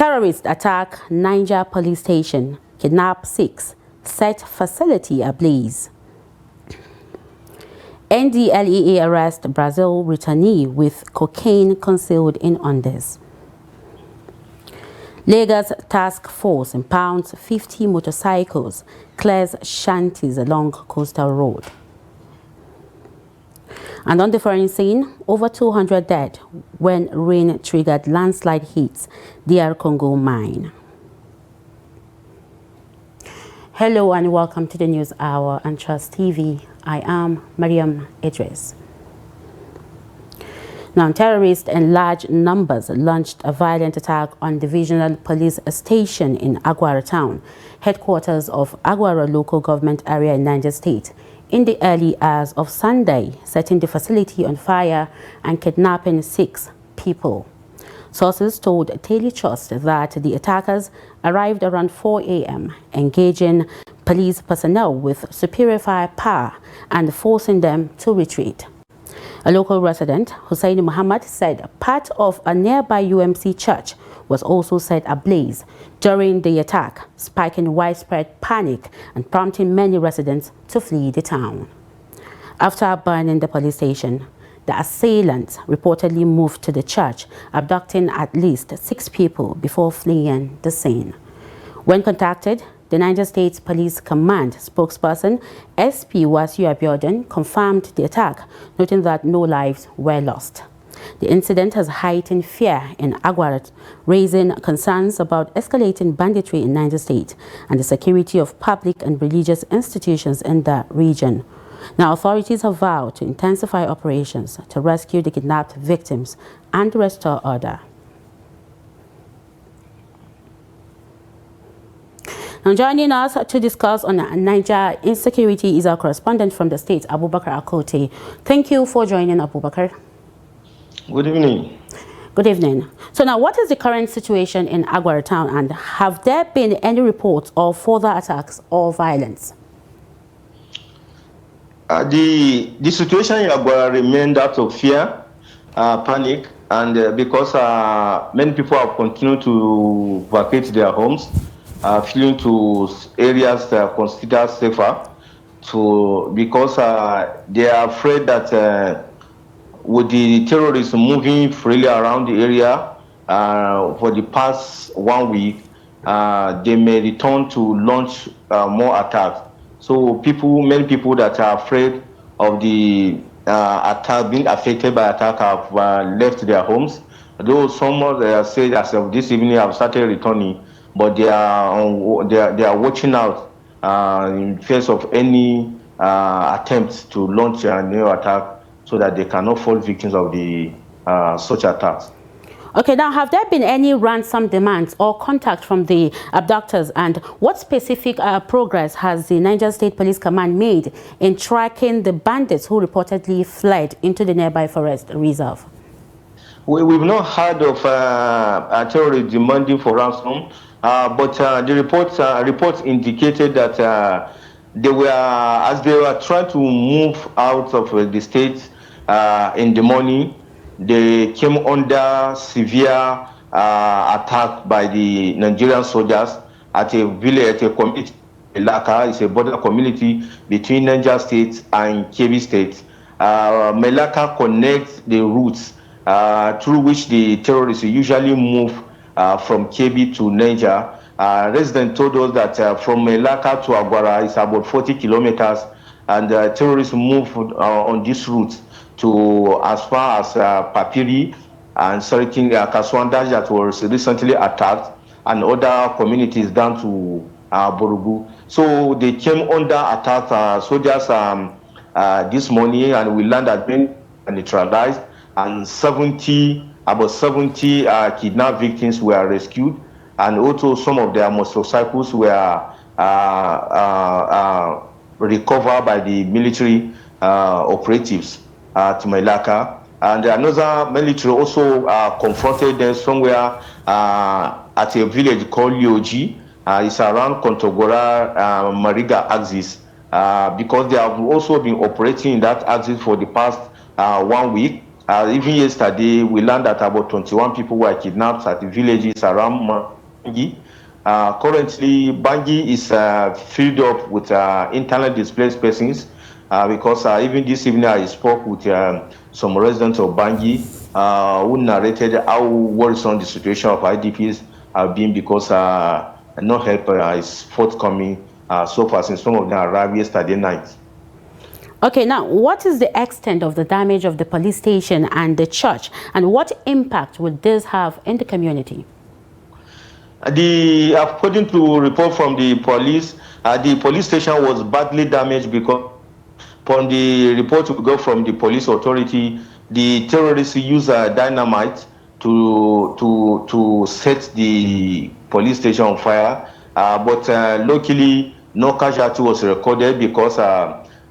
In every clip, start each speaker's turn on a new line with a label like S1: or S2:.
S1: Terrorists attack Niger police station, kidnap 6, set facility ablaze. NDLEA arrest Brazil returnee with cocaine concealed in unders. Lagos task force impounds 50 motorcycles, clears shanties along coastal road. And on the foreign scene, over 200 dead when rain triggered landslide hits DR Congo mine. Hello and welcome to the News Hour on Trust TV. I am Mariam Idris. Now, terrorists in large numbers launched a violent attack on divisional police station in Agwara town, headquarters of Agwara local government area in Niger State, in the early hours of Sunday, setting the facility on fire and kidnapping 6 people. Sources told Daily Trust that the attackers arrived around 4 a.m., engaging police personnel with superior firepower and forcing them to retreat. A local resident, Hussein Muhammad, said part of a nearby UMC church was also set ablaze during the attack, spiking widespread panic and prompting many residents to flee the town. After burning the police station, the assailants reportedly moved to the church, abducting at least 6 people before fleeing the scene. When contacted, the Niger State Police Command spokesperson SP Wasiu Abiodun confirmed the attack, noting that no lives were lost. The incident has heightened fear in Agwara, raising concerns about escalating banditry in Niger State and the security of public and religious institutions in the region. Now, authorities have vowed to intensify operations to rescue the kidnapped victims and restore order. Now, joining us to discuss on Niger insecurity is our correspondent from the state, Abubakar Akote. Thank you for joining, Abubakar.
S2: Good evening.
S1: Good evening. So now, what is the current situation in Agwara town, and have there been any reports of further attacks or violence?
S2: The situation in Agwara remained out of fear, panic, and because many people have continued to vacate their homes, fleeing to areas that are considered safer, because they are afraid that with the terrorists moving freely around the area for the past 1 week, they may return to launch more attacks. So many people that are afraid of the attack, being affected by attack, have left their homes. Though some of them say as of this evening have started returning, but they are watching out in face of any attempts to launch a new attack, so that they cannot fall victims of the such attacks.
S1: Okay, now have there been any ransom demands or contact from the abductors, and what specific progress has the Niger State Police Command made in tracking the bandits who reportedly fled into the nearby forest reserve?
S2: We've not heard of terrorists demanding for ransom, but the reports indicated that they were, as they were trying to move out of the state in the morning, they came under severe attack by the Nigerian soldiers at a village, at a community. Melaka is a border community between Niger State and Kebbi State. Melaka connects the routes through which the terrorists usually move from Kebbi to Niger. Residents told us that from Melaka to Agwara is about 40 kilometers, and terrorists move on this route to as far as Papiri and Sarikin Kaswanda, that was recently attacked, and other communities down to Borugu. So they came under attack, soldiers this morning, and we learned that many neutralized, and about 70 kidnapped victims were rescued, and also some of their motorcycles were recovered by the military operatives at Melaka. And another military also confronted them somewhere at a village called Lioji. It's around Kontogora Mariga axis, because they have also been operating in that axis for the past 1 week. Even yesterday, we learned that about 21 people were kidnapped at the villages around Bangi. Currently, Bangi is filled up with internally displaced persons because even this evening I spoke with some residents of Bangi who narrated how worrisome the situation of IDPs have been because no help is forthcoming so far since some of them arrived yesterday night.
S1: Okay, now what is the extent of the damage of the police station and the church, and what impact would this have in the community?
S2: According to report from the police station was badly damaged because from the report we got from the police authority, the terrorists used dynamite to set the police station on fire. But luckily, no casualty was recorded because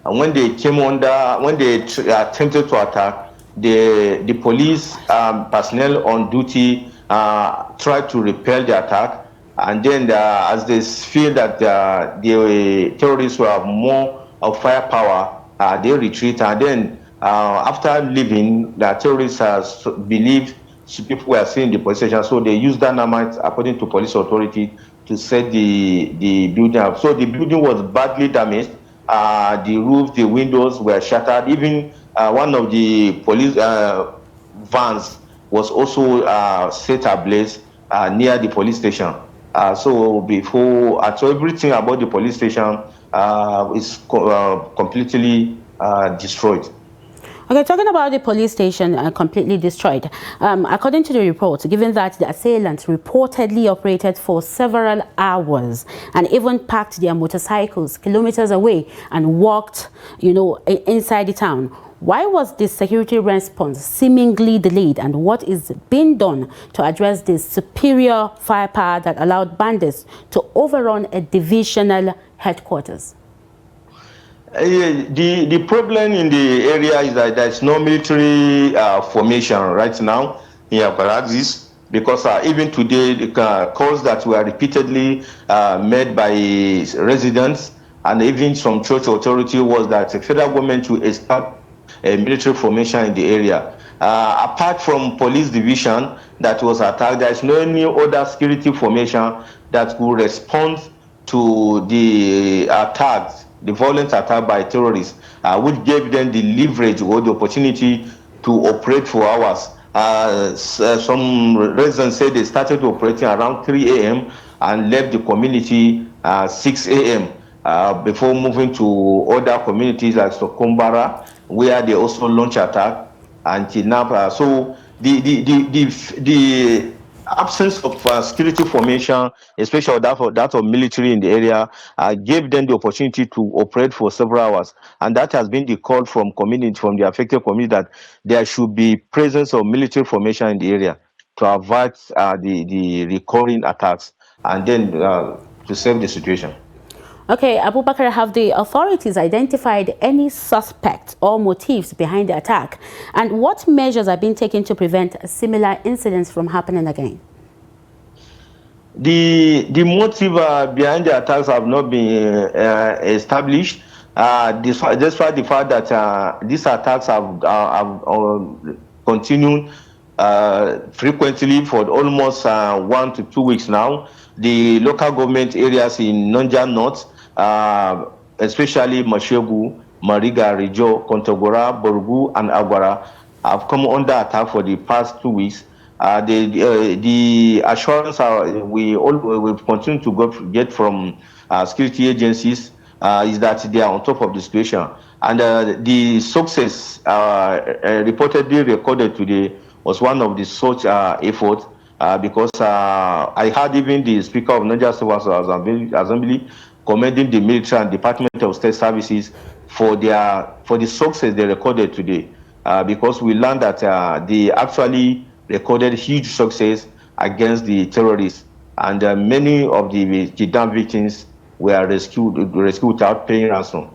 S2: when they came under, when they attempted to attack, the police personnel on duty tried to repel the attack, and then as they feel that the terrorists were more of firepower, they retreat, and then after leaving, the terrorists believed people were seeing the police station, so they used dynamite, according to police authority, to set the building up. So the building was badly damaged. The roof, the windows were shattered. Even one of the police vans was also set ablaze near the police station. So everything about the police station is completely destroyed.
S1: Okay, talking about the police station completely destroyed, according to the report, given that the assailants reportedly operated for several hours and even parked their motorcycles kilometers away and walked, inside the town, why was the security response seemingly delayed, and what is being done to address this superior firepower that allowed bandits to overrun a divisional headquarters?
S2: The problem in the area is that there's no military formation right now in Akwa, because even today the calls that were repeatedly made by residents and even some church authority was that the federal government should establish a military formation in the area. Apart from police division that was attacked, there is no any other security formation that could respond to the attacks, the violent attack by terrorists, which gave them the leverage or the opportunity to operate for hours. Some residents say they started operating around 3 a.m. and left the community 6 a.m. Before moving to other communities like Sokombara, where they also launch attack and kidnap. So the absence of security formation, especially that of military in the area, gave them the opportunity to operate for several hours, and that has been the call from the affected community, that there should be presence of military formation in the area to avoid the recurring attacks and then to save the situation.
S1: Okay, Abubakar, have the authorities identified any suspects or motives behind the attack? And what measures are being taken to prevent similar incidents from happening again?
S2: The motive behind the attacks have not been established, despite the fact that these attacks have continued frequently for almost 1 to 2 weeks now. The local government areas in Niger North, especially Mashegu, Mariga, Rijo, Kontagora, Borgu, and Agwara, have come under attack for the past 2 weeks. The assurance we've continued to get from security agencies is that they are on top of the situation. And the success reportedly recorded today was one of the such efforts, because I heard even the Speaker of Niger State Assembly commending the military and Department of State Services for the success they recorded today, because we learned that they actually recorded huge success against the terrorists, and many of the kidnapped victims were rescued without paying ransom.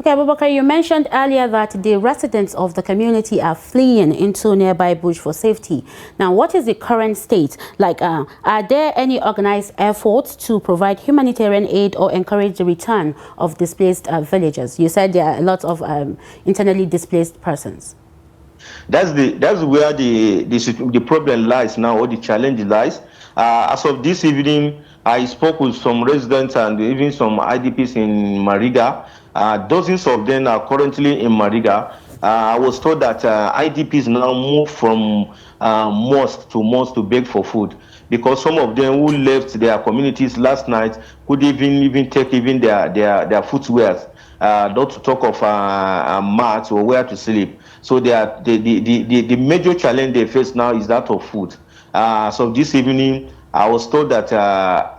S1: Okay, Abubakar, you mentioned earlier that the residents of the community are fleeing into nearby bush for safety. Now, what is the current state? Like, are there any organized efforts to provide humanitarian aid or encourage the return of displaced villagers? You said there are a lot of internally displaced persons.
S2: That's where the problem lies now, or the challenge lies. As of this evening, I spoke with some residents and even some IDPs in Mariga. Dozens of them are currently in Mariga. I was told that IDPs now move from mosque to beg for food, because some of them who left their communities last night could even take even their footwear, not to talk of mats or where to sleep. So the major challenge they face now is that of food. So this evening, I was told that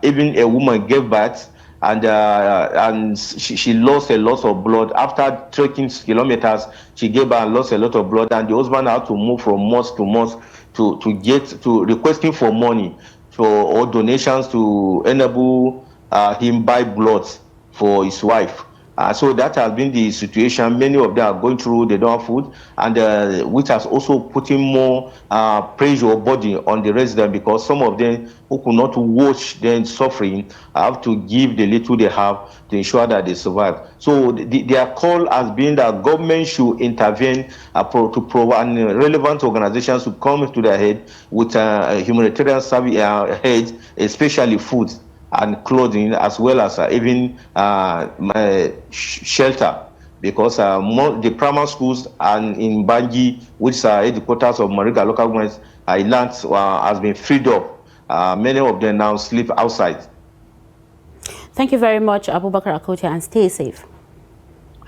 S2: even a woman gave birth, and she lost a lot of blood after trekking kilometers. She gave birth and lost a lot of blood, and the husband had to move from mosque to mosque to requesting for money or donations to enable him buy blood for his wife. So that has been the situation. Many of them are going through, they don't have food, and which has also putting more pressure or burden on the resident, because some of them who could not watch them suffering have to give the little they have to ensure that they survive. So their call has been that government should intervene to provide, and relevant organizations to come to their head with humanitarian service heads, especially food and clothing, as well as even shelter, because the primary schools and in Bangi, which are headquarters of Mariga local government, land has been freed up. Many of them now sleep outside.
S1: Thank you very much, Abubakar Akotia, and stay safe.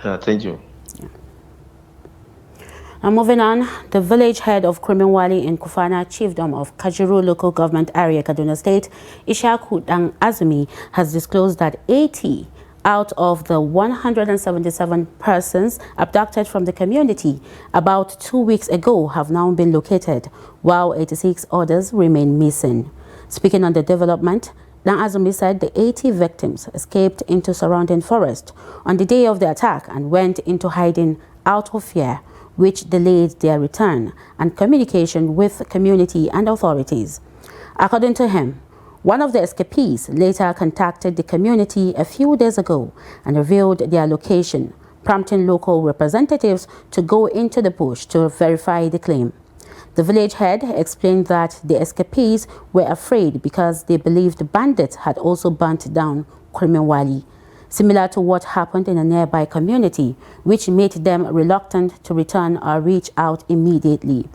S2: Thank you.
S1: Now moving on, the village head of Kriminwali in Kufana Chiefdom of Kajuru local government area, Kaduna State, Ishaku Dang Azumi, has disclosed that 80 out of the 177 persons abducted from the community about 2 weeks ago have now been located, while 86 others remain missing. Speaking on the development, Dang Azumi said the 80 victims escaped into surrounding forest on the day of the attack and went into hiding out of fear, which delayed their return and communication with community and authorities. According to him, one of the escapees later contacted the community a few days ago and revealed their location, prompting local representatives to go into the bush to verify the claim. The village head explained that the escapees were afraid because they believed bandits had also burnt down Kriminwali, similar to what happened in a nearby community, which made them reluctant to return or reach out immediately.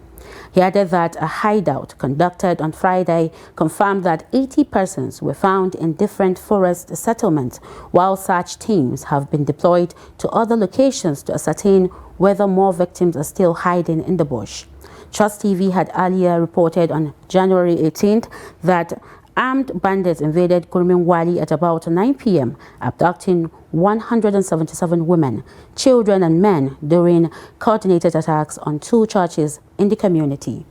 S1: He added that a hideout conducted on Friday confirmed that 80 persons were found in different forest settlements, while search teams have been deployed to other locations to ascertain whether more victims are still hiding in the bush. Trust TV had earlier reported on January 18th that armed bandits invaded Kriminwali at about 9 p.m., abducting 177 women, children and men during coordinated attacks on 2 churches in the community.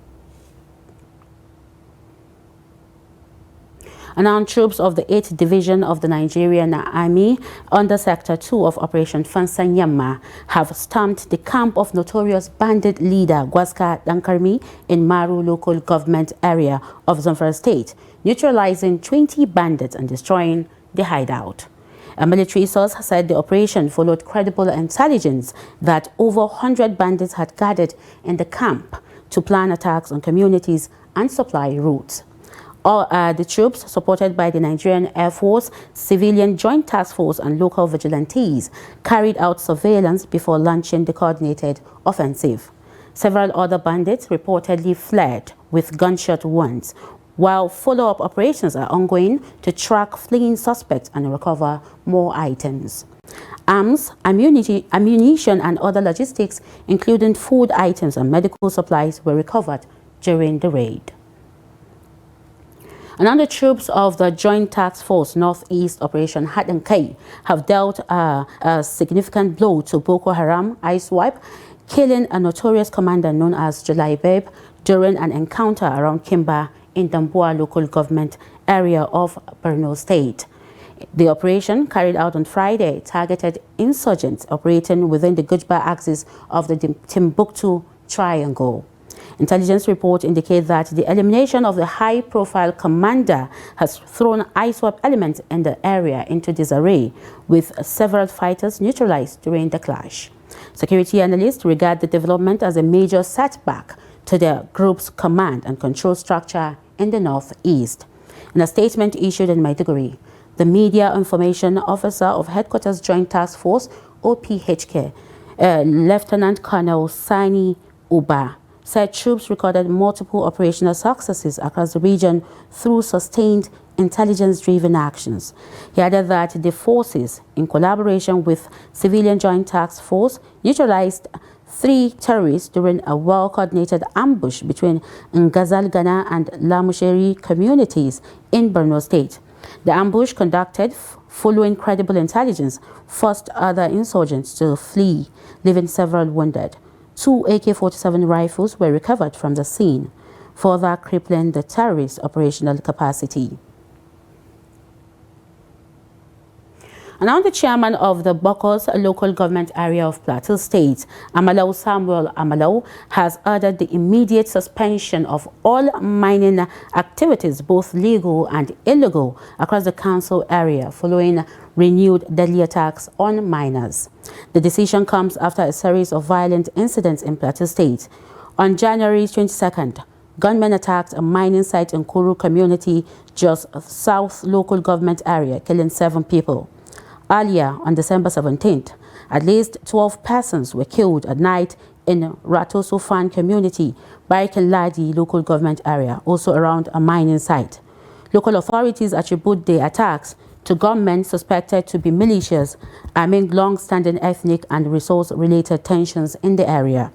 S1: And armed troops of the 8th Division of the Nigerian Army under Sector 2 of Operation Fansanyama have stormed the camp of notorious bandit leader Gwaska Dankarmi in Maru local government area of Zamfara State, neutralizing 20 bandits and destroying the hideout. A military source said the operation followed credible intelligence that over 100 bandits had gathered in the camp to plan attacks on communities and supply routes. The troops, supported by the Nigerian Air Force, Civilian Joint Task Force and local vigilantes, carried out surveillance before launching the coordinated offensive. Several other bandits reportedly fled with gunshot wounds, while follow-up operations are ongoing to track fleeing suspects and recover more items. Arms, ammunition and other logistics, including food items and medical supplies, were recovered during the raid. And the troops of the Joint Task Force Northeast Operation Hadankai have dealt a significant blow to Boko Haram ISWAP, killing a notorious commander known as July Babe during an encounter around Kimba in Damboa local government area of Benue State. The operation, carried out on Friday, targeted insurgents operating within the Gujba axis of the Timbuktu Triangle. Intelligence reports indicate that the elimination of the high-profile commander has thrown ISWAP elements in the area into disarray, with several fighters neutralized during the clash. Security analysts regard the development as a major setback to the group's command and control structure in the northeast. In a statement issued in Maiduguri, the Media Information Officer of Headquarters Joint Task Force, OPHK, Lieutenant Colonel Sani Uba, said troops recorded multiple operational successes across the region through sustained intelligence-driven actions. He added that the forces, in collaboration with Civilian Joint Task Force, neutralized 3 terrorists during a well-coordinated ambush between Ngazal Gana and Lamusheri communities in Benue State. The ambush, conducted following credible intelligence, forced other insurgents to flee, leaving several wounded. 2 AK-47 rifles were recovered from the scene, further crippling the terrorists' operational capacity. And now the chairman of the Boko's local government area of Plateau State, Amalau Samuel Amalau, has ordered the immediate suspension of all mining activities, both legal and illegal, across the council area following renewed deadly attacks on miners. The decision comes after a series of violent incidents in Plateau State. On January 22nd, gunmen attacked a mining site in Kuru community, just south local government area, killing 7 people. Earlier, on December 17th, at least 12 persons were killed at night in Ratosofan community, Barikin-Ladi local government area, also around a mining site. Local authorities attribute the attacks to gunmen suspected to be militias amid long-standing ethnic and resource-related tensions in the area.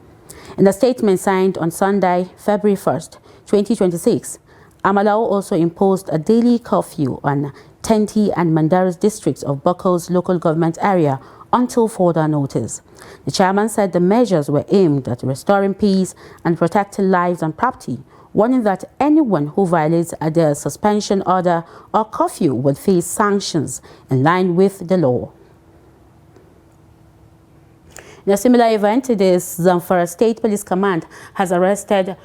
S1: In a statement signed on Sunday, February 1st, 2026, Amalau also imposed a daily curfew on Tenti and Mandaris districts of Boko's local government area until further notice. The chairman said the measures were aimed at restoring peace and protecting lives and property, warning that anyone who violates the suspension order or curfew will face sanctions in line with the law. In a similar event, the Zamfara State Police Command has arrested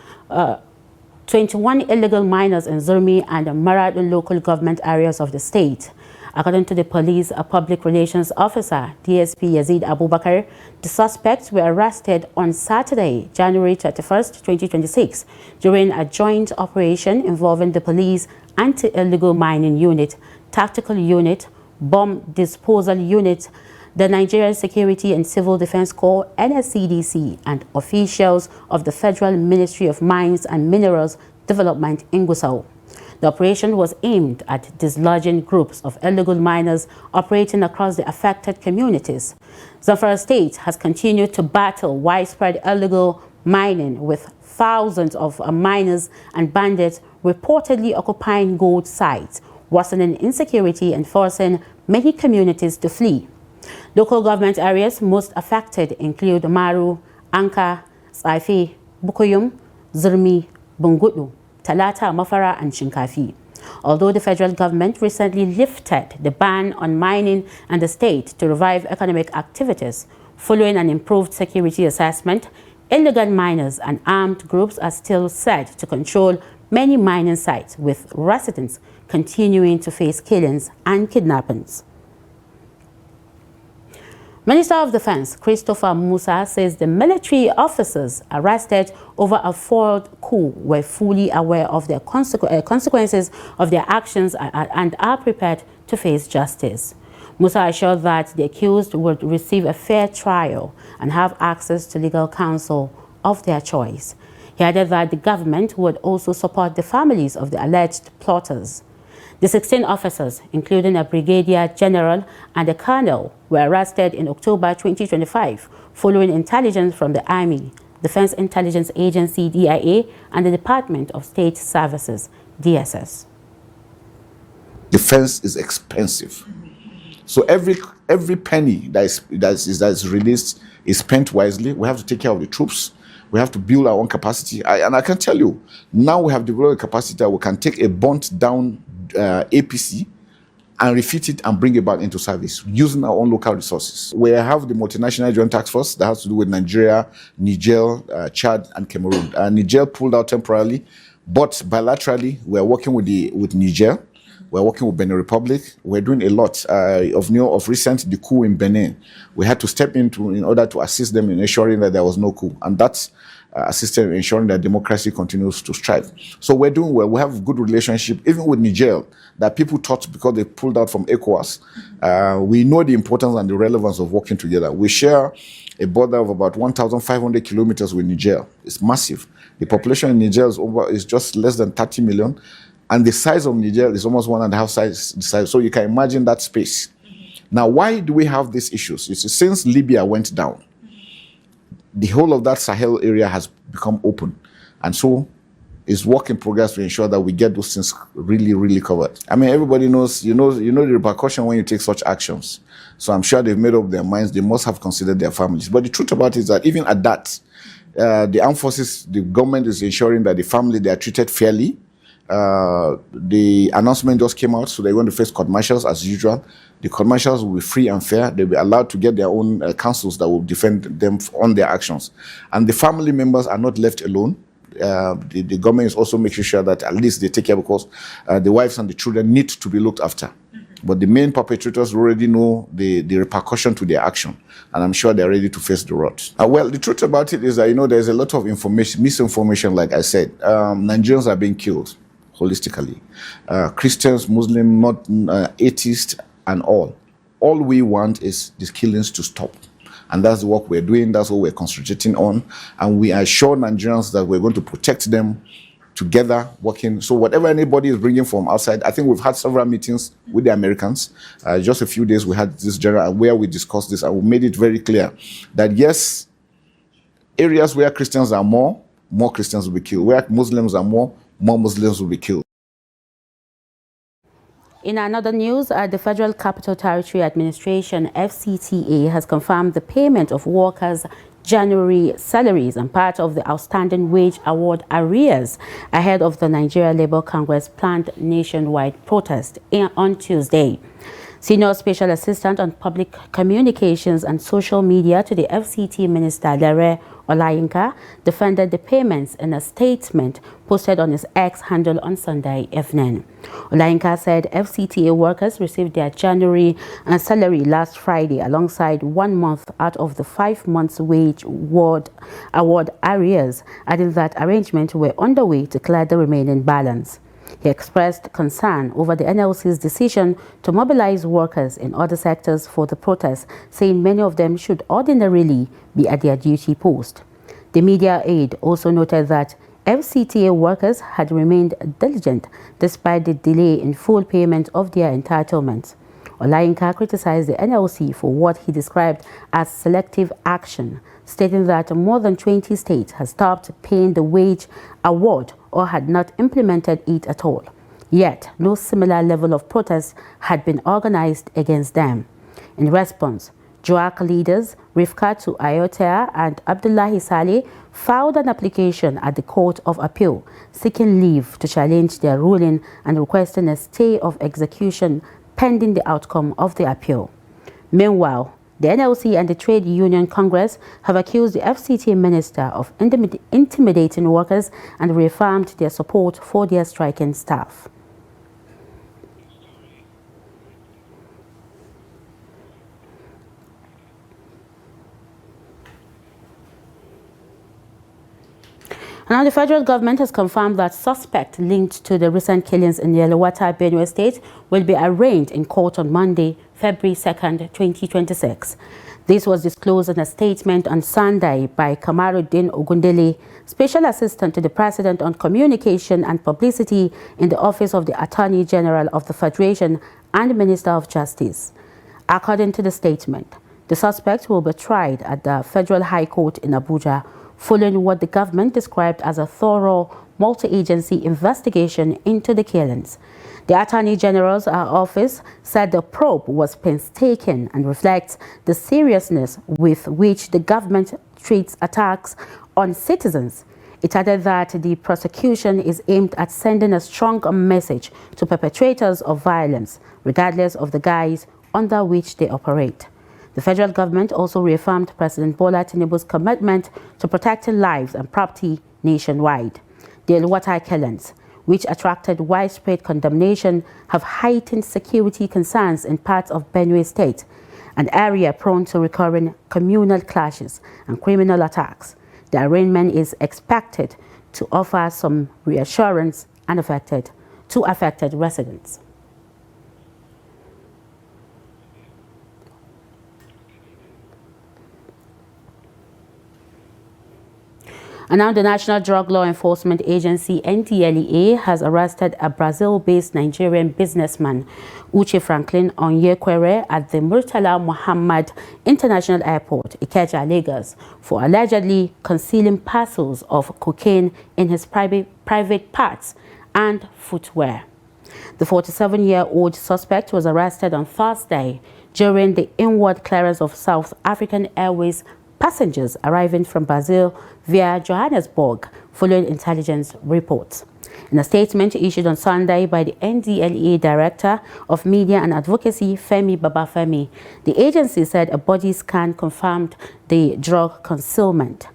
S1: 21 illegal miners in Zurmi and Maradun local government areas of the state. According to the police public relations officer, DSP Yazid Abubakar, the suspects were arrested on Saturday, January 31st, 2026, during a joint operation involving the police anti-illegal mining unit, tactical unit, bomb disposal unit, the Nigerian Security and Civil Defense Corps, NSCDC, and officials of the Federal Ministry of Mines and Minerals Development in Gusau. The operation was aimed at dislodging groups of illegal miners operating across the affected communities. Zamfara State has continued to battle widespread illegal mining, with thousands of miners and bandits reportedly occupying gold sites, worsening insecurity and forcing many communities to flee. Local government areas most affected include Maru, Anka, Saife, Bukuyum, Zurmi, Bungudu, Talata, Mafara, and Shinkafi. Although the federal government recently lifted the ban on mining and the state to revive economic activities, following an improved security assessment, illegal miners and armed groups are still said to control many mining sites, with residents continuing to face killings and kidnappings. Minister of Defense Christopher Musa says the military officers arrested over a failed coup were fully aware of the consequences of their actions and are prepared to face justice. Musa assured that the accused would receive a fair trial and have access to legal counsel of their choice. He added that the government would also support the families of the alleged plotters. The 16 officers, including a brigadier general and a colonel, were arrested in October 2025 following intelligence from the Army, Defense Intelligence Agency DIA, and the Department of State Services DSS.
S3: Defense is expensive, so every penny that is released is spent wisely. We have to take care of the troops. We have to build our own capacity. And I can tell you, now we have developed a capacity that we can take a burnt down APC and refit it and bring it back into service using our own local resources. We have the multinational joint task force that has to do with Nigeria, Niger, Chad, and Cameroon. Niger pulled out temporarily, but bilaterally we are working with Niger We're working with Benin Republic. We're doing a lot of recent, the coup in Benin. We had to step in order to assist them in ensuring that there was no coup. And that's assisted in ensuring that democracy continues to strive. So we're doing well. We have good relationship, even with Niger, that people thought because they pulled out from ECOWAS. We know the importance and the relevance of working together. We share a border of about 1,500 kilometers with Niger. It's massive. The population in Niger is just less than 30 million. And the size of Niger is almost 1.5 size. So you can imagine that space. Now, why do we have these issues? You see, since Libya went down, the whole of that Sahel area has become open. And so it's work in progress to ensure that we get those things really, really covered. I mean, everybody knows, you know the repercussion when you take such actions. So I'm sure they've made up their minds. They must have considered their families. But the truth about it is that even at that, the armed forces, the government is ensuring that the family, they are treated fairly. The announcement just came out, so they're going to face court martials as usual. The court martials will be free and fair. They'll be allowed to get their own counsels that will defend them on their actions. And the family members are not left alone. The government is also making sure that at least they take care, because the wives and the children need to be looked after. But the main perpetrators already know the repercussion to their action, and I'm sure they're ready to face the wrath. Well, the truth about it is that, there's a lot of misinformation, like I said. Nigerians are being killed holistically. Christians, Muslims, not atheists, and all. All we want is these killings to stop. And that's the work we're doing. That's what we're concentrating on. And we assure Nigerians that we're going to protect them together, working. So whatever anybody is bringing from outside, I think we've had several meetings with the Americans. Just a few days, we had this general where we discussed this, and we made it very clear that yes, areas where Christians are more Christians will be killed. Where Muslims are more Muslims will be killed.
S1: In another news, the Federal Capital Territory Administration, FCTA, has confirmed the payment of workers' January salaries and part of the outstanding wage award arrears ahead of the Nigeria Labour Congress planned nationwide protest on Tuesday. Senior Special Assistant on Public Communications and Social Media to the FCT Minister, Lere Olayinka, defended the payments in a statement posted on his X handle on Sunday evening. Olayinka said FCTA workers received their January salary last Friday alongside 1 month out of the 5 months wage award arrears, adding that arrangements were underway to clear the remaining balance. He expressed concern over the NLC's decision to mobilize workers in other sectors for the protest, saying many of them should ordinarily be at their duty post. The media aide also noted that FCTA workers had remained diligent despite the delay in full payment of their entitlements. Olayinka criticized the NLC for what he described as selective action, stating that more than 20 states had stopped paying the wage award or had not implemented it at all. Yet, no similar level of protest had been organized against them. In response, JOAC leaders Rifkatu Ayotea and Abdullahi Saleh filed an application at the Court of Appeal seeking leave to challenge their ruling and requesting a stay of execution pending the outcome of the appeal. Meanwhile, the NLC and the Trade Union Congress have accused the FCT minister of intimidating workers and reaffirmed their support for their striking staff. Now, the federal government has confirmed that suspect linked to the recent killings in Yellow-Water, Benue State will be arraigned in court on Monday, February 2nd, 2026. This was disclosed in a statement on Sunday by Kamaruddin Ogundele, Special Assistant to the President on Communication and Publicity in the Office of the Attorney General of the Federation and Minister of Justice. According to the statement, the suspect will be tried at the Federal High Court in Abuja, following what the government described as a thorough multi-agency investigation into the killings. The Attorney General's office said the probe was painstaking and reflects the seriousness with which the government treats attacks on citizens. It added that the prosecution is aimed at sending a strong message to perpetrators of violence, regardless of the guise under which they operate. The federal government also reaffirmed President Bola Tinubu's commitment to protecting lives and property nationwide. The Yellow-Water killings, which attracted widespread condemnation, have heightened security concerns in parts of Benue State, an area prone to recurring communal clashes and criminal attacks. The arraignment is expected to offer some reassurance to affected residents. And now the National Drug Law Enforcement Agency, NDLEA, has arrested a Brazil-based Nigerian businessman, Uche Franklin Onyekwere, at the Murtala Muhammad International Airport, Ikeja, Lagos, for allegedly concealing parcels of cocaine in his private parts and footwear. The 47-year-old suspect was arrested on Thursday during the inward clearance of South African Airways passengers arriving from Brazil via Johannesburg, following intelligence reports. In a statement issued on Sunday by the NDLEA Director of Media and Advocacy, Femi Babafemi, the agency said a body scan confirmed the drug concealment.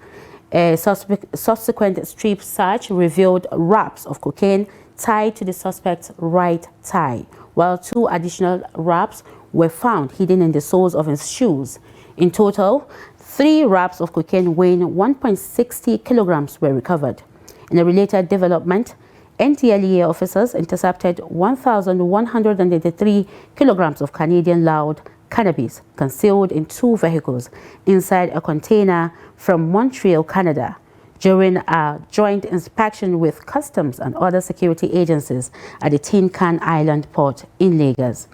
S1: A subsequent strip search revealed wraps of cocaine tied to the suspect's right thigh, while 2 additional wraps were found hidden in the soles of his shoes. In total, 3 wraps of cocaine weighing 1.60 kilograms were recovered. In a related development, NDLEA officers intercepted 1,183 kilograms of Canadian loud cannabis concealed in 2 vehicles inside a container from Montreal, Canada, during a joint inspection with customs and other security agencies at the Tin Can Island port in Lagos.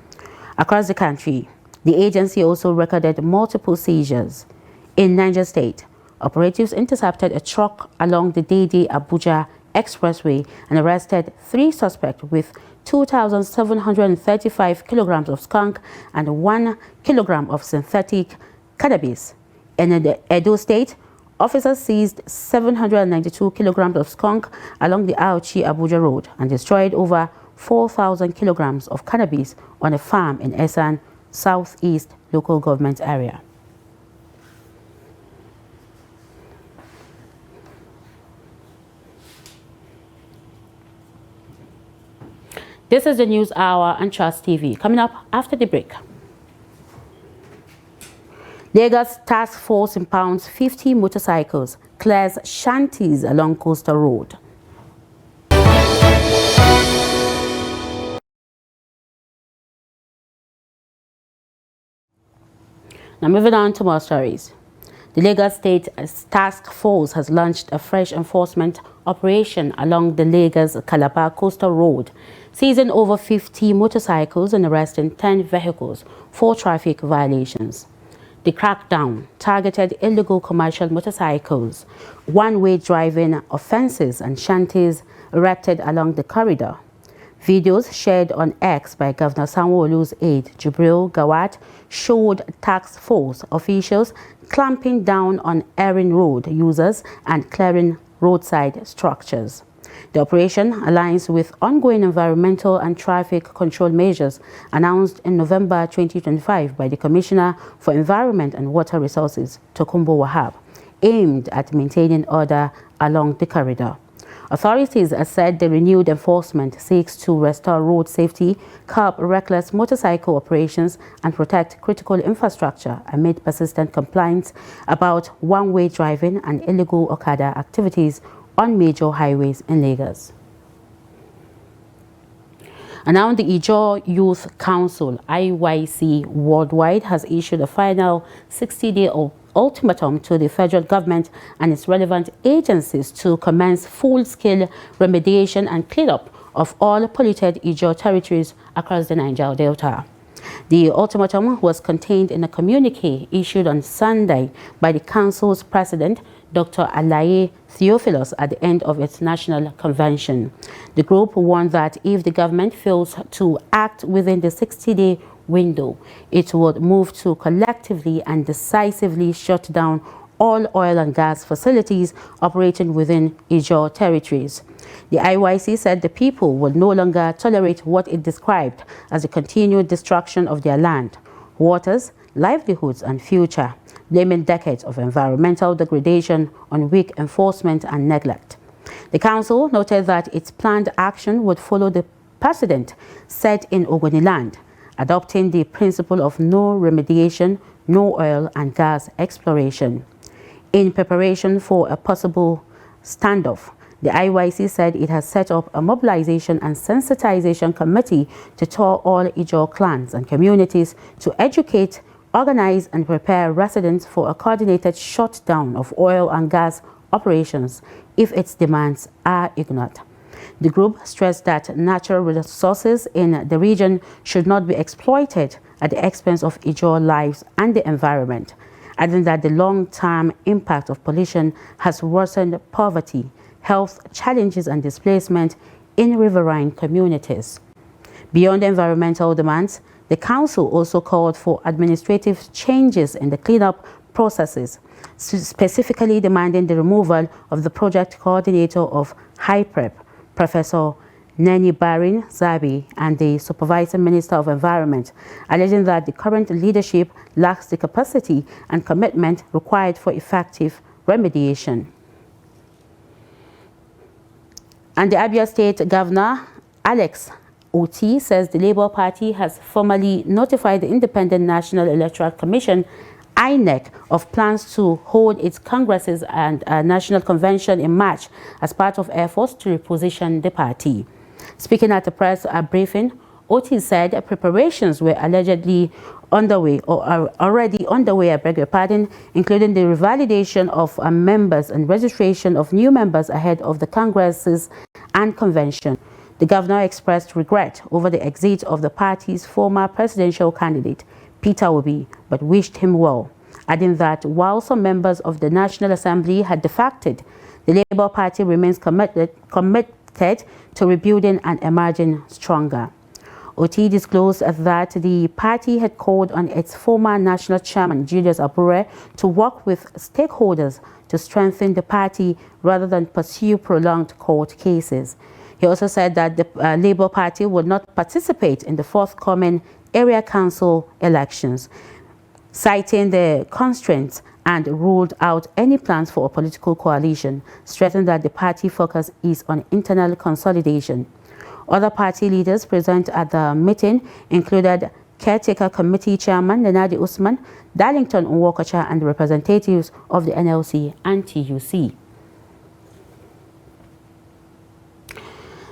S1: Across the country, the agency also recorded multiple seizures. In Niger State, operatives intercepted a truck along the Dede-Abuja Expressway and arrested 3 suspects with 2,735 kilograms of skunk and 1 kilogram of synthetic cannabis. In Edo State, officers seized 792 kilograms of skunk along the Auchi-Abuja Road and destroyed over 4,000 kilograms of cannabis on a farm in Esan, Southeast local government area. This is the News Hour on Trust TV. Coming up after the break. Lagos Task Force impounds 50 motorcycles, clears shanties along Coastal Road. Now moving on to more stories. The Lagos State Task Force has launched a fresh enforcement operation along the Lagos-Calabar Coastal Road, seizing over 50 motorcycles and arresting 10 vehicles for traffic violations. The crackdown targeted illegal commercial motorcycles, one-way driving offences and shanties erected along the corridor. Videos shared on X by Governor Sanwo-Olu's aide, Jubril Gawat, showed task force officials clamping down on erring road users and clearing roadside structures. The operation aligns with ongoing environmental and traffic control measures announced in November 2025 by the Commissioner for Environment and Water Resources, Tokunbo Wahab, aimed at maintaining order along the corridor. Authorities have said the renewed enforcement seeks to restore road safety, curb reckless motorcycle operations, and protect critical infrastructure amid persistent complaints about one-way driving and illegal Okada activities on major highways in Lagos. And now the Ijaw Youth Council, IYC Worldwide, has issued a final 60-day ultimatum to the federal government and its relevant agencies to commence full-scale remediation and cleanup of all polluted Ijaw territories across the Niger Delta. The ultimatum was contained in a communique issued on Sunday by the Council's president, Dr. Alaye Theophilus, at the end of its national convention. The group warned that if the government fails to act within the 60-day window, it would move to collectively and decisively shut down all oil and gas facilities operating within Ijaw territories. The IYC said the people will no longer tolerate what it described as the continued destruction of their land, waters, livelihoods, and future, blaming decades of environmental degradation on weak enforcement and neglect. The council noted that its planned action would follow the precedent set in Ogoniland, adopting the principle of no remediation, no oil and gas exploration. In preparation for a possible standoff, the IYC said it has set up a mobilization and sensitization committee to tour all Ijaw clans and communities to educate, organize and prepare residents for a coordinated shutdown of oil and gas operations if its demands are ignored. The group stressed that natural resources in the region should not be exploited at the expense of Ijaw lives and the environment, adding that the long-term impact of pollution has worsened poverty, health challenges and displacement in riverine communities. Beyond environmental demands, the council also called for administrative changes in the cleanup processes, specifically demanding the removal of the project coordinator of HIPREP, Professor Neni Barin Zabi, and the Supervising Minister of Environment, alleging that the current leadership lacks the capacity and commitment required for effective remediation. And the Abia State Governor, Alex Oti, says the Labour Party has formally notified the Independent National Electoral Commission, INEC, of plans to hold its congresses and a national convention in March as part of efforts to reposition the party. Speaking at a press briefing, Oti said preparations were allegedly underway or are already underway, I beg your pardon, including the revalidation of members and registration of new members ahead of the congresses and convention. The governor expressed regret over the exit of the party's former presidential candidate, Peter Obi, but wished him well, adding that while some members of the National Assembly had defected, the Labour Party remains committed to rebuilding and emerging stronger. Oti disclosed that the party had called on its former national chairman, Julius Abure, to work with stakeholders to strengthen the party rather than pursue prolonged court cases. He also said that the Labour Party would not participate in the forthcoming area council elections, citing the constraints, and ruled out any plans for a political coalition, stressing that the party focus is on internal consolidation. Other party leaders present at the meeting included Caretaker Committee Chairman Nenadi Usman, Darlington Nwokocha, and representatives of the NLC and TUC.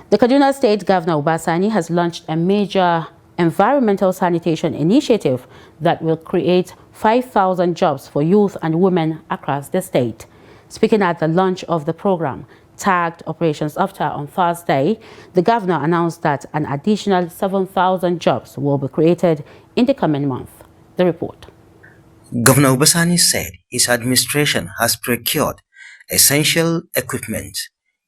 S1: The Kaduna State Governor Obasani has launched a major environmental sanitation initiative that will create 5,000 jobs for youth and women across the state. Speaking at the launch of the program, tagged Operations After on Thursday, the governor announced that an additional 7,000 jobs will be created in the coming month. The report.
S4: Governor Obasani said his administration has procured essential equipment,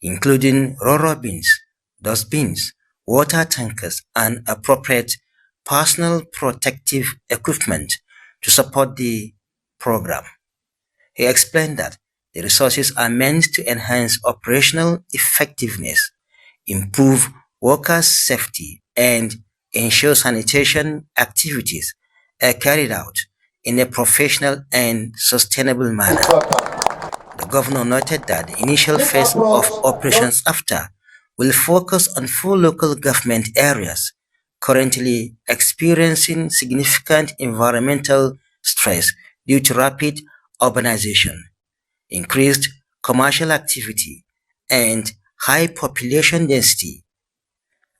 S4: including roro bins, dustbins, water tankers, and appropriate personal protective equipment to support the program. He explained that the resources are meant to enhance operational effectiveness, improve workers' safety, and ensure sanitation activities are carried out in a professional and sustainable manner. The governor noted that the initial phase of Operations After will focus on 4 local government areas currently experiencing significant environmental stress due to rapid urbanization, increased commercial activity, and high population density.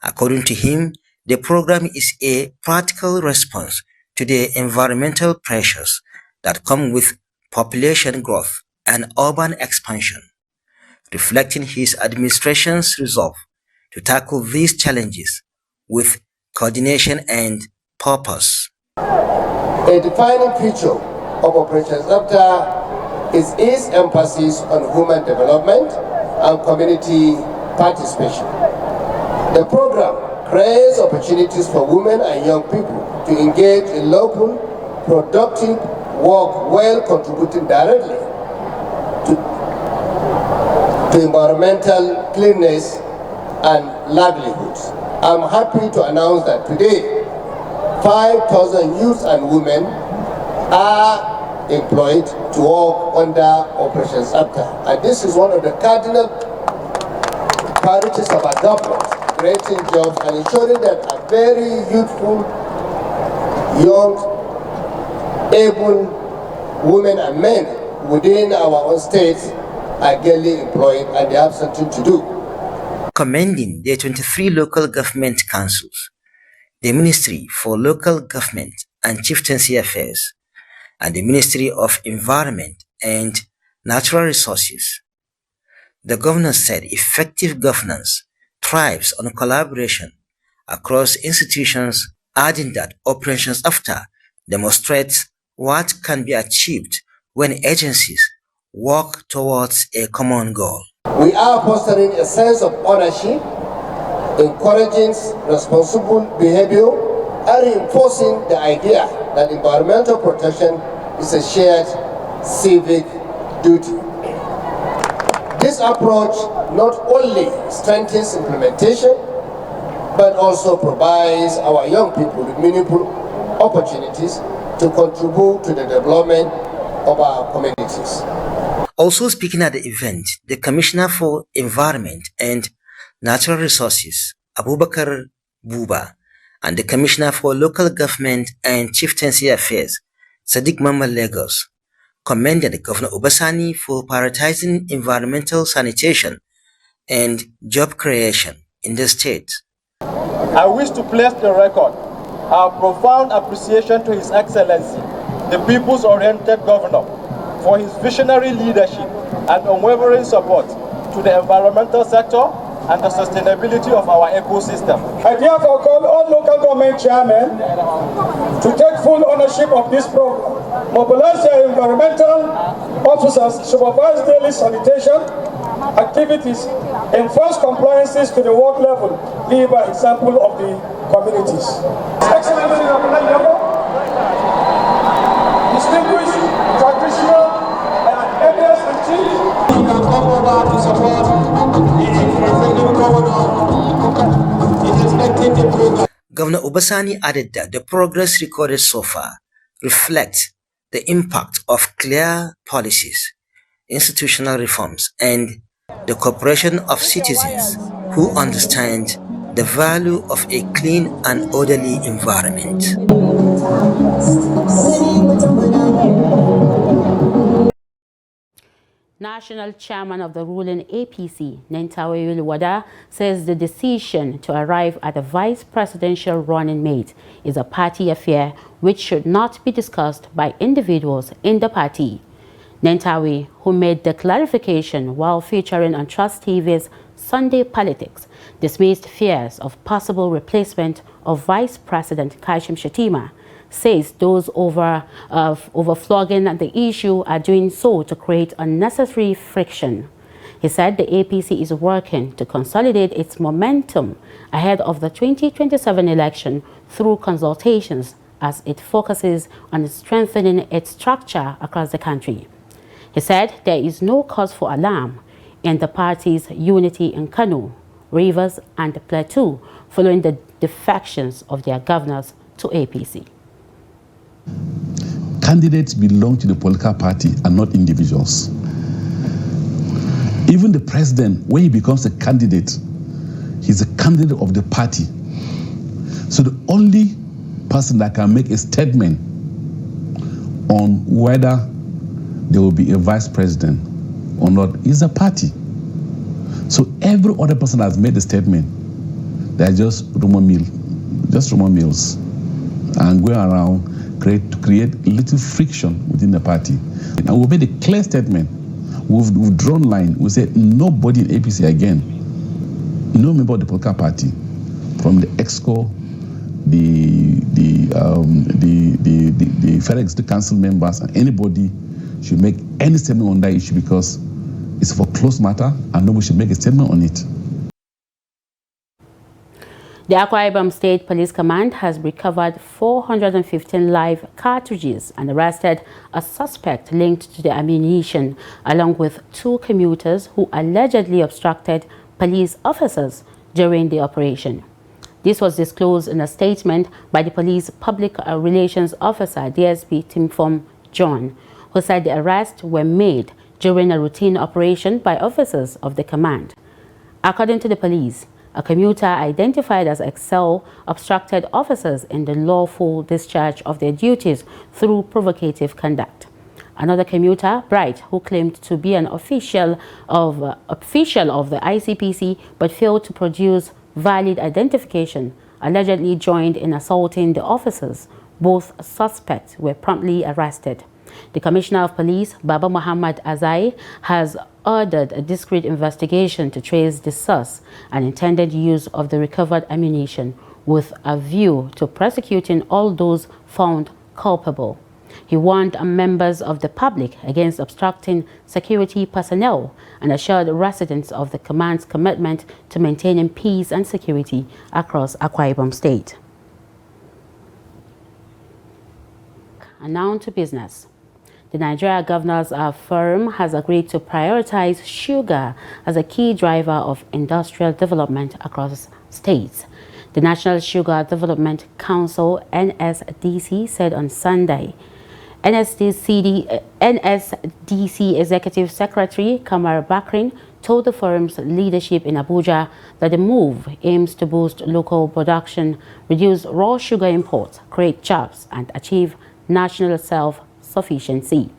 S4: According to him, the program is a practical response to the environmental pressures that come with population growth and urban expansion, reflecting his administration's resolve to tackle these challenges with coordination and purpose.
S5: A defining feature of Operations After is its emphasis on human development and community participation. The program creates opportunities for women and young people to engage in local, productive work while contributing directly to environmental cleanness and livelihoods. I'm happy to announce that today, 5,000 youth and women are employed to work under Operations After. And this is one of the cardinal priorities of our government, creating jobs and ensuring that a very youthful, young, able women and men within our own states are gainfully employed and they have something to do.
S4: Commending the 23 local government councils, the Ministry for Local Government and Chieftaincy Affairs, and the Ministry of Environment and Natural Resources. The governor said effective governance thrives on collaboration across institutions, adding that Operations After demonstrates what can be achieved when agencies work towards a common goal.
S5: We are fostering a sense of ownership, encouraging responsible behavior, and reinforcing the idea that environmental protection is a shared civic duty. This approach not only strengthens implementation, but also provides our young people with meaningful opportunities to contribute to the development of our communities.
S4: Also speaking at the event, the Commissioner for Environment and Natural Resources, Abubakar Buba, and the Commissioner for Local Government and Chieftaincy Affairs, Sadiq Mamman Lagos, commended Governor Obasani for prioritizing environmental sanitation and job creation in the state.
S6: I wish to place the record our profound appreciation to His Excellency, the People's-Oriented Governor, for his visionary leadership and unwavering support to the environmental sector and the sustainability of our ecosystem.
S7: I therefore call all local government chairmen to take full ownership of this program, mobilize their environmental officers, supervise daily sanitation activities, enforce compliances to the work level, lead by example of the communities. Excellency of the distinguished traditional and elders and chiefs, you can come over to support the executive governor in expecting the program.
S4: Governor Obasani added that the progress recorded so far reflects the impact of clear policies, institutional reforms, and the cooperation of citizens who understand the value of a clean and orderly environment.
S1: National chairman of the ruling APC, Nentawe Wada, says the decision to arrive at a vice presidential running mate is a party affair which should not be discussed by individuals in the party. Nentawe, who made the clarification while featuring on Trust TV's Sunday Politics, dismissed fears of possible replacement of Vice President Kashim Shettima, says those overflogging the issue are doing so to create unnecessary friction. He said the APC is working to consolidate its momentum ahead of the 2027 election through consultations as it focuses on strengthening its structure across the country. He said there is no cause for alarm in the party's unity in Kano, Rivers, and Plateau following the defections of their governors to APC.
S8: Candidates belong to the political party and not individuals. Even the president, when he becomes a candidate, he's a candidate of the party. So the only person that can make a statement on whether there will be a vice president or not is the party. So every other person has made a statement. They're just rumor mills, and going around to create little friction within the party. And we made a clear statement. We've drawn line. We said nobody in APC again, no member of the political party, from the EXCO, the Federal Executive Council members, and anybody should make any statement on that issue because it's for close matter and nobody should make a statement on it.
S1: The Akwa Ibom State Police Command has recovered 415 live cartridges and arrested a suspect linked to the ammunition, along with 2 commuters who allegedly obstructed police officers during the operation. This was disclosed in a statement by the police public relations officer, DSP Timfom John, who said the arrests were made during a routine operation by officers of the command. According to the police, a commuter identified as Excel obstructed officers in the lawful discharge of their duties through provocative conduct. Another commuter, Bright, who claimed to be an official of the ICPC but failed to produce valid identification, allegedly joined in assaulting the officers. Both suspects were promptly arrested. The Commissioner of Police, Baba Muhammad Azai, has ordered a discreet investigation to trace the source and intended use of the recovered ammunition with a view to prosecuting all those found culpable. He warned members of the public against obstructing security personnel and assured residents of the command's commitment to maintaining peace and security across Akwa Ibom State. And now to business. The Nigeria Governors Forum has agreed to prioritize sugar as a key driver of industrial development across states. The National Sugar Development Council, NSDC, said on Sunday. NSDC Executive Secretary Kamar Bakrin told the forum's leadership in Abuja that the move aims to boost local production, reduce raw sugar imports, create jobs, and achieve national self-sufficiency.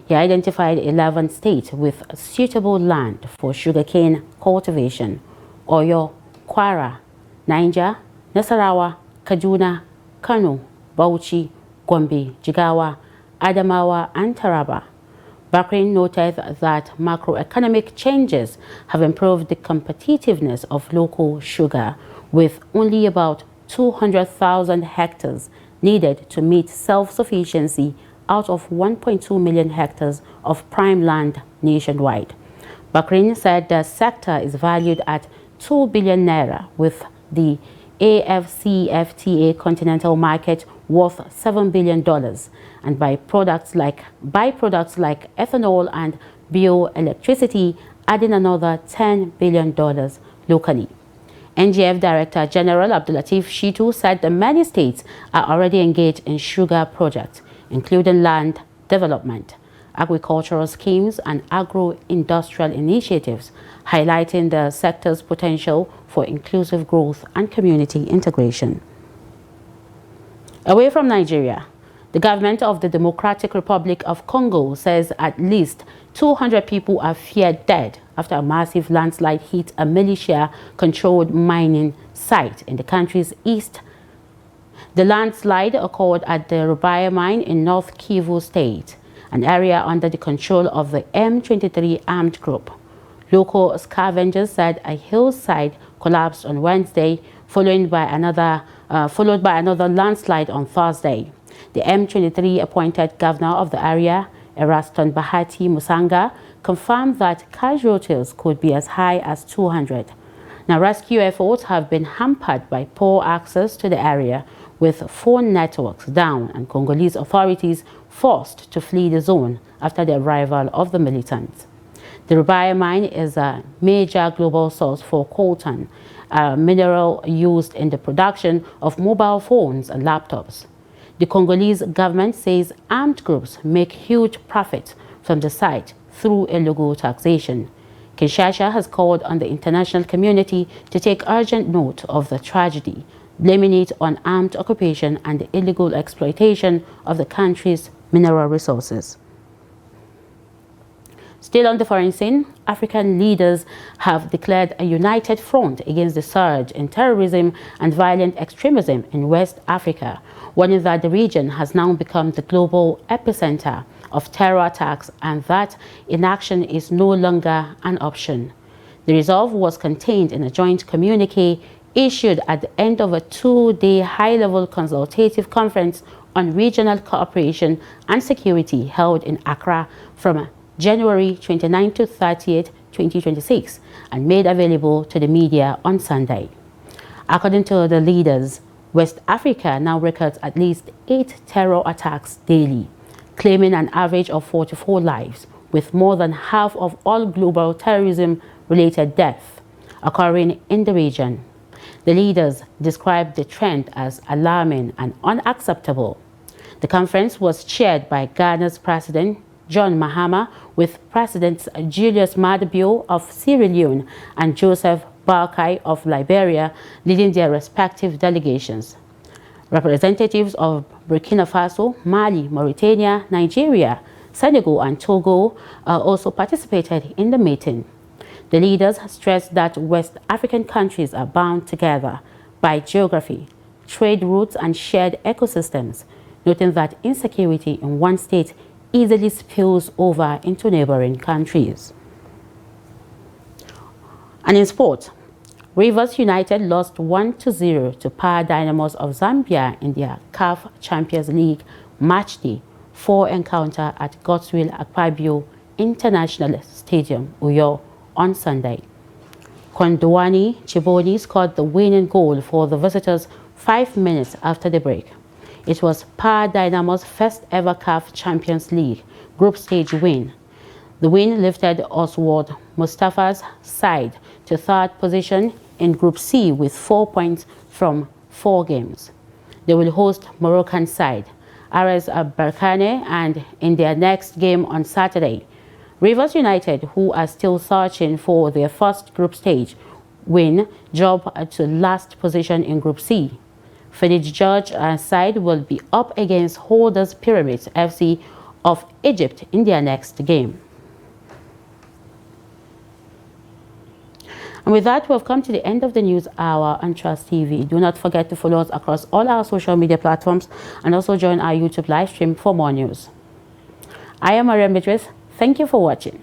S1: He identified 11 states with suitable land for sugarcane cultivation: Oyo, Kwara, Niger, Nasarawa, Kaduna, Kano, Bauchi, Gombe, Jigawa, Adamawa, and Taraba. Bakrin noted that macroeconomic changes have improved the competitiveness of local sugar, with only about 200,000 hectares needed to meet self-sufficiency out of 1.2 million hectares of prime land nationwide. Bakrin said the sector is valued at 2 billion naira, with the FCTA continental market worth $7 billion, and byproducts like ethanol and bioelectricity adding another $10 billion locally. NGF Director General Abdulatif Shitu said that many states are already engaged in sugar projects, including land development, agricultural schemes, and agro-industrial initiatives, highlighting the sector's potential for inclusive growth and community integration. Away from Nigeria, the government of the Democratic Republic of Congo says at least 200 people are feared dead after a massive landslide hit a militia-controlled mining site in the country's east. The landslide occurred at the Rubaya mine in North Kivu State, an area under the control of the M23 armed group. Local scavengers said a hillside collapsed on Wednesday, followed by another landslide on Thursday. The M23 appointed governor of the area, Eraston Bahati Musanga, confirmed that casualties could be as high as 200. Now, rescue efforts have been hampered by poor access to the area, with phone networks down and Congolese authorities forced to flee the zone after the arrival of the militants. The Rubaya mine is a major global source for coltan, a mineral used in the production of mobile phones and laptops. The Congolese government says armed groups make huge profits from the site through illegal taxation. Kinshasa has called on the international community to take urgent note of the tragedy, blaming it on armed occupation and the illegal exploitation of the country's mineral resources. Still on the foreign scene, African leaders have declared a united front against the surge in terrorism and violent extremism in West Africa, warning that the region has now become the global epicenter of terror attacks and that inaction is no longer an option. The resolve was contained in a joint communique issued at the end of a two-day high-level consultative conference on regional cooperation and security held in Accra from January 29 to 30th, 2026, and made available to the media on Sunday. According to the leaders, West Africa now records at least 8 terror attacks daily, claiming an average of 44 lives, with more than half of all global terrorism-related deaths occurring in the region. The leaders described the trend as alarming and unacceptable. The conference was chaired by Ghana's President John Mahama, with Presidents Julius Maada Bio of Sierra Leone and Joseph Barkai of Liberia leading their respective delegations. Representatives of Burkina Faso, Mali, Mauritania, Nigeria, Senegal and Togo also participated in the meeting. The leaders stressed that West African countries are bound together by geography, trade routes and shared ecosystems, noting that insecurity in one state easily spills over into neighboring countries. And in sport, Rivers United lost 1-0 to Power Dynamos of Zambia in their CAF Champions League matchday 4 encounter at Godswill Akwa Ibom International Stadium, Uyo, on Sunday. Kondwani Chiboni scored the winning goal for the visitors 5 minutes after the break. It was Power Dynamo's first ever CAF Champions League group stage win. The win lifted Oswald Mustafa's side to third position in Group C with 4 points from 4 games. They will host Moroccan side RS Berkane and in their next game on Saturday. Rivers United, who are still searching for their first group stage win, drop to last position in Group C. Felix George side will be up against holders Pyramids FC of Egypt in their next game. And with that, we've come to the end of the news hour on Trust TV. Do not forget to follow us across all our social media platforms and also join our YouTube live stream for more news. I am Mariam Idris. Thank you for watching.